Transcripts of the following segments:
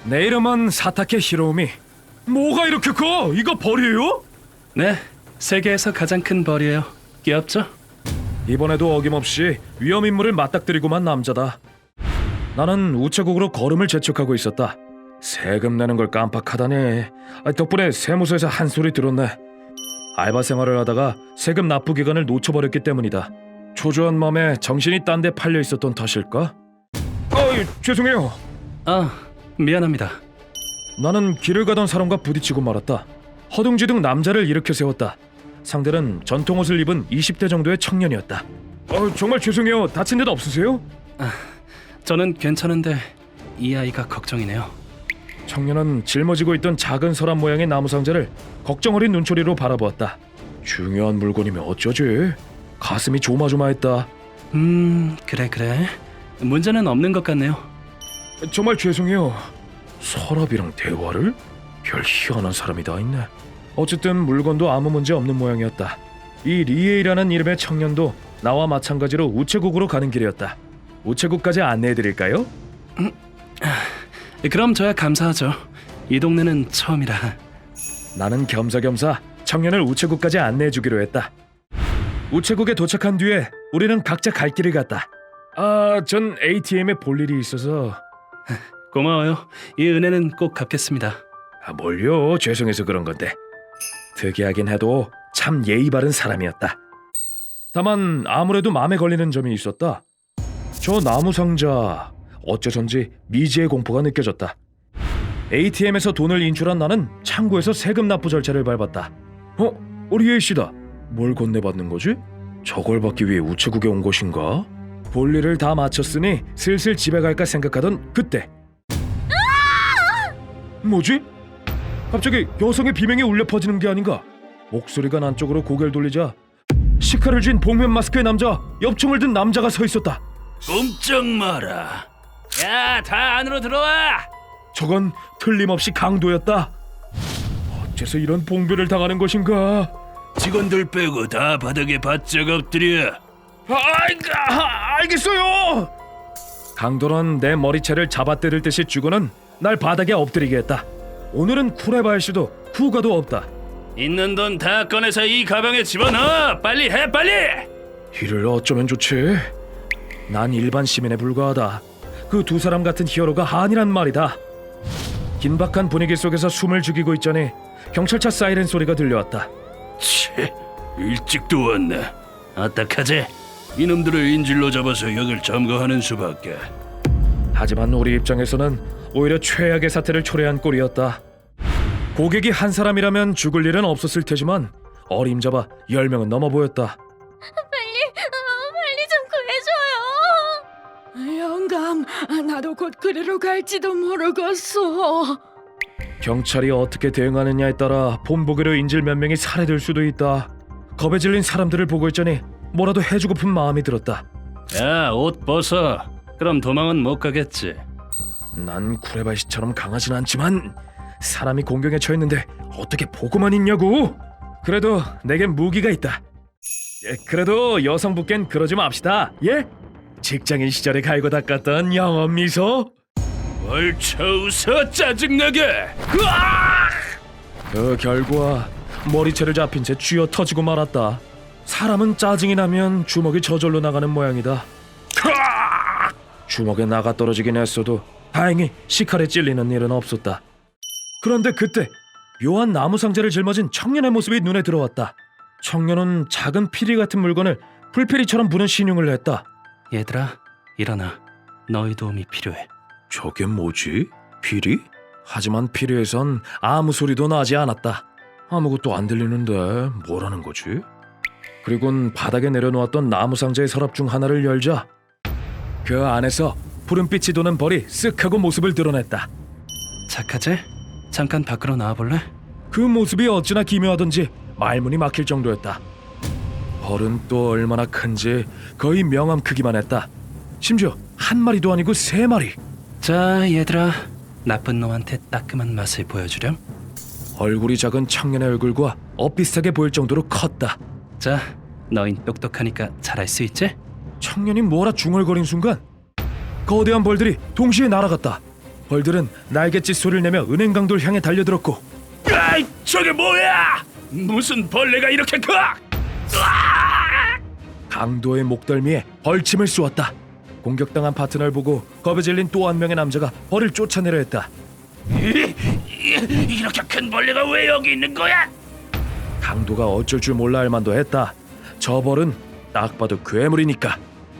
내 이름은 사타케 히로우미. 뭐가 이렇게 커? 이거 벌이에요? 네, 세계에서 가장 큰 벌이에요. 귀엽죠? 이번에도 어김없이 위험 인물을 맞닥뜨리고만 남자다. 나는 우체국으로 걸음을 재촉하고 있었다. 세금 내는 걸 깜빡하다니. 덕분에 세무서에서 한 소리 들었네. 알바 생활을 하다가 세금 납부 기간을 놓쳐버렸기 때문이다. 초조한 마음에 정신이 딴 데 팔려 있었던 탓일까? 죄송해요. 아, 미안합니다. 나는 길을 가던 사람과 부딪히고 말았다. 허둥지둥 남자를 일으켜 세웠다. 상대는 전통 옷을 입은 20대 정도의 청년이었다. 정말 죄송해요. 다친 데도 없으세요? 저는 괜찮은데 이 아이가 걱정이네요. 청년은 짊어지고 있던 작은 서랍 모양의 나무 상자를 걱정 어린 눈초리로 바라보았다. 중요한 물건이면 어쩌지? 가슴이 조마조마했다. 그래. 문제는 없는 것 같네요. 정말 죄송해요. 서랍이랑 대화를? 별 희한한 사람이 다 있네. 어쨌든 물건도 아무 문제 없는 모양이었다. 이 리에이라는 이름의 청년도 나와 마찬가지로 우체국으로 가는 길이었다. 우체국까지 안내해드릴까요? 그럼 저야 감사하죠. 이 동네는 처음이라. 나는 겸사겸사 청년을 우체국까지 안내해주기로 했다. 우체국에 도착한 뒤에 우리는 각자 갈 길을 갔다. 전 ATM에 볼 일이 있어서. 고마워요. 이 은혜는 꼭 갚겠습니다. 뭘요? 죄송해서 그런 건데. 특이하긴 해도 참 예의 바른 사람이었다. 다만 아무래도 마음에 걸리는 점이 있었다. 저 나무 상자, 어째선지 미지의 공포가 느껴졌다. ATM에서 돈을 인출한 나는 창구에서 세금 납부 절차를 밟았다. 리에이 씨다. 뭘 건네받는 거지? 저걸 받기 위해 우체국에 온 것인가? 볼일을 다 마쳤으니 슬슬 집에 갈까 생각하던 그때. 뭐지? 갑자기 여성의 비명이 울려 퍼지는 게 아닌가? 목소리가 난 쪽으로 고개를 돌리자 시카를 쥔 복면 마스크의 남자, 엽총을 든 남자가 서 있었다. 꼼짝 마라. 야, 다 안으로 들어와. 저건 틀림없이 강도였다. 어째서 이런 봉변을 당하는 것인가? 직원들 빼고 다 바닥에 바짝 엎드려. 알겠어요. 강도는 내 머리채를 잡아떼를 듯이 쥐고는 날 바닥에 엎드리게 했다. 오늘은 쿨해봐야 씨도 후가도 없다. 있는 돈 다 꺼내서 이 가방에 집어넣어. 빨리 해, 빨리. 이를 어쩌면 좋지? 난 일반 시민에 불과하다. 그 두 사람 같은 히어로가 아니란 말이다. 긴박한 분위기 속에서 숨을 죽이고 있자니 경찰차 사이렌 소리가 들려왔다. 치, 일찍도 왔네. 어떡하지? 이놈들을 인질로 잡아서 역을 점거하는 수밖에. 하지만 우리 입장에서는 오히려 최악의 사태를 초래한 꼴이었다. 고객이 한 사람이라면 죽을 일은 없었을 테지만 어림잡아 10명은 넘어 보였다. 빨리 좀 구해줘요. 영감, 나도 곧 그리로 갈지도 모르겠어. 경찰이 어떻게 대응하느냐에 따라 본보기로 인질 몇 명이 살해될 수도 있다. 겁에 질린 사람들을 보고 있자니 뭐라도 해주고픈 마음이 들었다. 야, 옷 벗어. 그럼 도망은 못 가겠지. 난 쿠레바시처럼 강하진 않지만 사람이 공경에 처했는데 어떻게 보고만 있냐고. 그래도 내겐 무기가 있다. 그래도 여성분께는 그러지 맙시다. 예? 직장인 시절에 갈고 닦았던 영업 미소. 얼쳐 웃어 짜증나게. 그 결과 머리채를 잡힌 채 쥐어 터지고 말았다. 사람은 짜증이 나면 주먹이 저절로 나가는 모양이다. 주먹에 나가 떨어지긴 했어도 다행히 시칼에 찔리는 일은 없었다. 그런데 그때 묘한 나무 상자를 짊어진 청년의 모습이 눈에 들어왔다. 청년은 작은 피리 같은 물건을 불피리처럼 부는 신용을 했다. 얘들아, 일어나. 너희 도움이 필요해. 저게 뭐지? 피리? 하지만 피리에선 아무 소리도 나지 않았다. 아무것도 안 들리는데 뭐라는 거지? 그리곤 바닥에 내려놓았던 나무 상자의 서랍 중 하나를 열자 그 안에서 푸른빛이 도는 벌이 쓱 하고 모습을 드러냈다. 착하지? 잠깐 밖으로 나와볼래? 그 모습이 어찌나 기묘하던지 말문이 막힐 정도였다. 벌은 또 얼마나 큰지 거의 명함 크기만 했다. 심지어 한 마리도 아니고 3마리. 자, 얘들아. 나쁜 놈한테 따끔한 맛을 보여주렴. 얼굴이 작은 청년의 얼굴과 엇비슷하게 보일 정도로 컸다. 자, 너흰 똑똑하니까 잘할 수 있지? 청년이 뭐라 중얼거린 순간 거대한 벌들이 동시에 날아갔다. 벌들은 날갯짓 소리를 내며 은행 강도를 향해 달려들었고, 아이, 저게 뭐야? 무슨 벌레가 이렇게 커? 강도의 목덜미에 벌침을 쏘았다. 공격당한 파트너를 보고 겁에 질린 또 한 명의 남자가 벌을 쫓아내려 했다. 이렇게 큰 벌레가 왜 여기 있는 거야? 강도가 어쩔 줄 몰라 할 만도 했다. 저 벌은 딱 봐도 괴물이니까.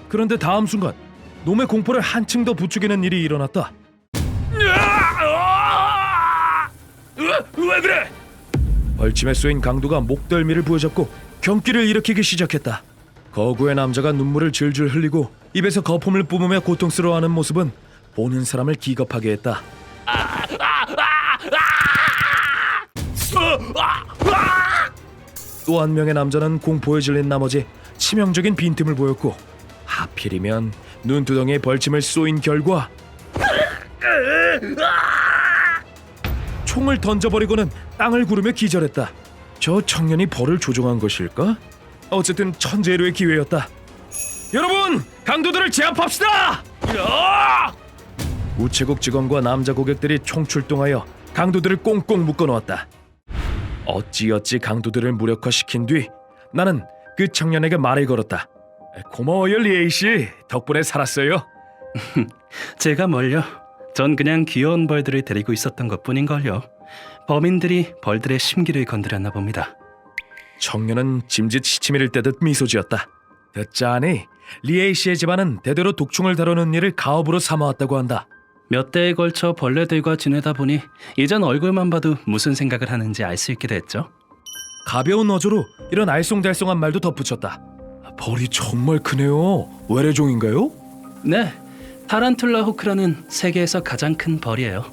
그런데 다음 순간 놈의 공포를 한층 더 부추기는 일이 일어났다. 왜 그래? 벌침에 쏘인 강도가 목덜미를 부여잡고 경기를 일으키기 시작했다. 거구의 남자가 눈물을 줄줄 흘리고 입에서 거품을 뿜으며 고통스러워하는 모습은 보는 사람을 기겁하게 했다. 또 한 명의 남자는 공포에 질린 나머지 치명적인 빈틈을 보였고, 하필이면 눈두덩이에 벌침을 쏘인 결과 총을 던져버리고는 땅을 구르며 기절했다. 저 청년이 벌을 조종한 것일까? 어쨌든 천재로의 기회였다. 여러분, 강도들을 제압합시다! 우체국 직원과 남자 고객들이 총출동하여 강도들을 꽁꽁 묶어놓았다. 어찌어찌 강도들을 무력화시킨 뒤 나는 그 청년에게 말을 걸었다. 고마워요, 리에이 씨. 덕분에 살았어요. 제가 뭘요? 전 그냥 귀여운 벌들을 데리고 있었던 것뿐인걸요. 범인들이 벌들의 심기를 건드렸나 봅니다. 청년은 짐짓 시치미를 떼듯 미소 지었다. 듣자하니 리에이 씨의 집안은 대대로 독충을 다루는 일을 가업으로 삼아왔다고 한다. 몇 대에 걸쳐 벌레들과 지내다 보니 이젠 얼굴만 봐도 무슨 생각을 하는지 알 수 있게 됐죠. 가벼운 어조로 이런 알쏭달쏭한 말도 덧붙였다. 벌이 정말 크네요. 외래종인가요? 네, 타란툴라 호크라는 세계에서 가장 큰 벌이에요.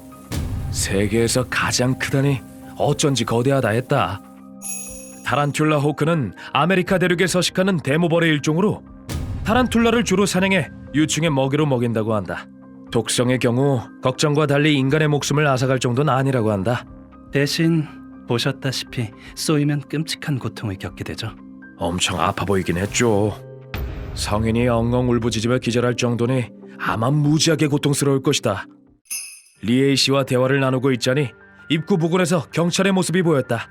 세계에서 가장 크다니 어쩐지 거대하다 했다. 타란툴라 호크는 아메리카 대륙에 서식하는 대모벌의 일종으로 타란툴라를 주로 사냥해 유충의 먹이로 먹인다고 한다. 독성의 경우 걱정과 달리 인간의 목숨을 앗아갈 정도는 아니라고 한다. 대신 보셨다시피 쏘이면 끔찍한 고통을 겪게 되죠. 엄청 아파 보이긴 했죠. 성인이 엉엉 울부짖으며 기절할 정도니 아마 무지하게 고통스러울 것이다. 리에이 씨와 대화를 나누고 있자니 입구 부근에서 경찰의 모습이 보였다.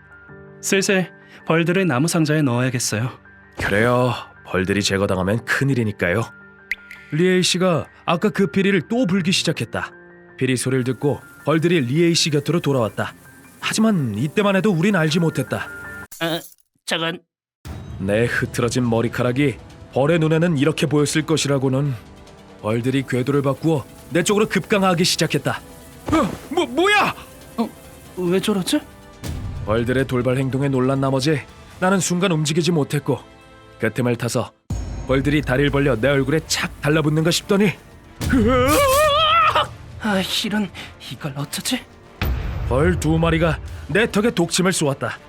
슬슬 벌들을 나무 상자에 넣어야겠어요. 그래요. 벌들이 제거당하면 큰일이니까요. 리에이 씨가 아까 그 피리를 또 불기 시작했다. 피리 소리를 듣고 벌들이 리에이 씨 곁으로 돌아왔다. 하지만 이때만 해도 우린 알지 못했다. 저건 내 흐트러진 머리카락이 벌의 눈에는 이렇게 보였을 것이라고는. 벌들이 궤도를 바꾸어 내 쪽으로 급강하기 시작했다. 뭐야? 왜 저러지? 벌들의 돌발 행동에 놀란 나머지 나는 순간 움직이지 못했고, 그 틈을 타서 벌들이 다리를 벌려 내 얼굴에 착 달라붙는가 싶더니 아, 이런, 이걸 어쩌지? 벌 두 마리가 내 턱에 독침을 쏘았다.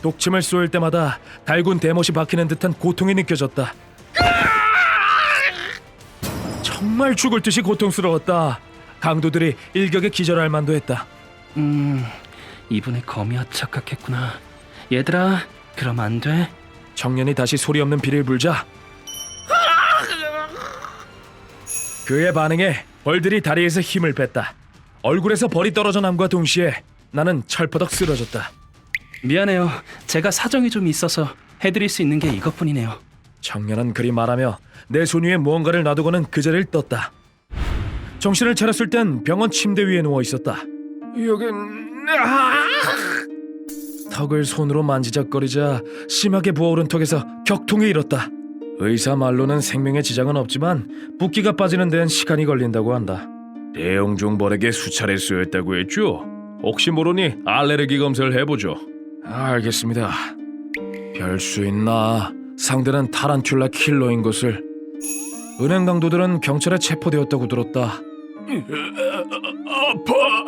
독침을 쏘일 때마다 달군 대못이 박히는 듯한 고통이 느껴졌다. 정말 죽을 듯이 고통스러웠다. 강도들이 일격에 기절할 만도 했다. 이분의 검이야 착각했구나. 얘들아, 그럼 안 돼. 청년이 다시 소리 없는 비를 불자 그의 반응에 벌들이 다리에서 힘을 뺐다. 얼굴에서 벌이 떨어져 남과 동시에 나는 철퍼덕 쓰러졌다. 미안해요. 제가 사정이 좀 있어서 해드릴 수 있는 게 이것뿐이네요. 청년은 그리 말하며 내 손 위에 무언가를 놔두고는 그 자리를 떴다. 정신을 차렸을 땐 병원 침대 위에 누워 있었다. 여긴 턱을 손으로 만지작거리자 심하게 부어오른 턱에서 격통이 일었다. 의사 말로는 생명에 지장은 없지만 붓기가 빠지는 데는 시간이 걸린다고 한다. 대용종 벌에게 수차례 쏘였다고 했죠? 혹시 모르니 알레르기 검사를 해보죠. 알겠습니다. 별 수 있나? 상대는 타란툴라 킬러인 것을. 은행 강도들은 경찰에 체포되었다고 들었다. 아파.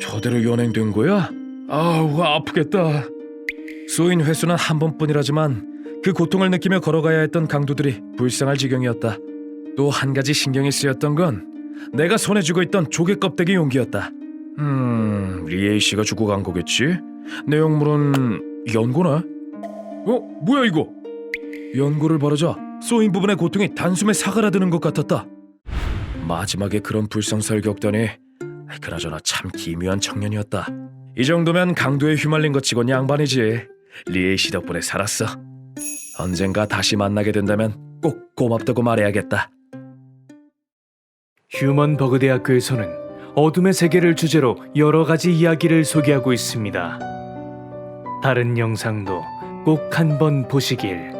저대로 연행된 거야? 아우, 아프겠다. 쏘인 횟수는 한 번뿐이라지만 그 고통을 느끼며 걸어가야 했던 강도들이 불쌍할 지경이었다. 또 한 가지 신경이 쓰였던 건 내가 손에 쥐고 있던 조개 껍데기 용기였다. 리에이 씨가 주고 간 거겠지? 내용물은 연고나? 뭐야 이거? 연고를 바르자 쏘인 부분의 고통이 단숨에 사그라드는 것 같았다. 마지막에 그런 불성사를 겪다니. 그나저나 참 기묘한 청년이었다. 이 정도면 강도에 휘말린 것 치곤 양반이지. 리에이 씨 덕분에 살았어. 언젠가 다시 만나게 된다면 꼭 고맙다고 말해야겠다. 휴먼 버그 대학교에서는 어둠의 세계를 주제로 여러 가지 이야기를 소개하고 있습니다. 다른 영상도 꼭 한번 보시길.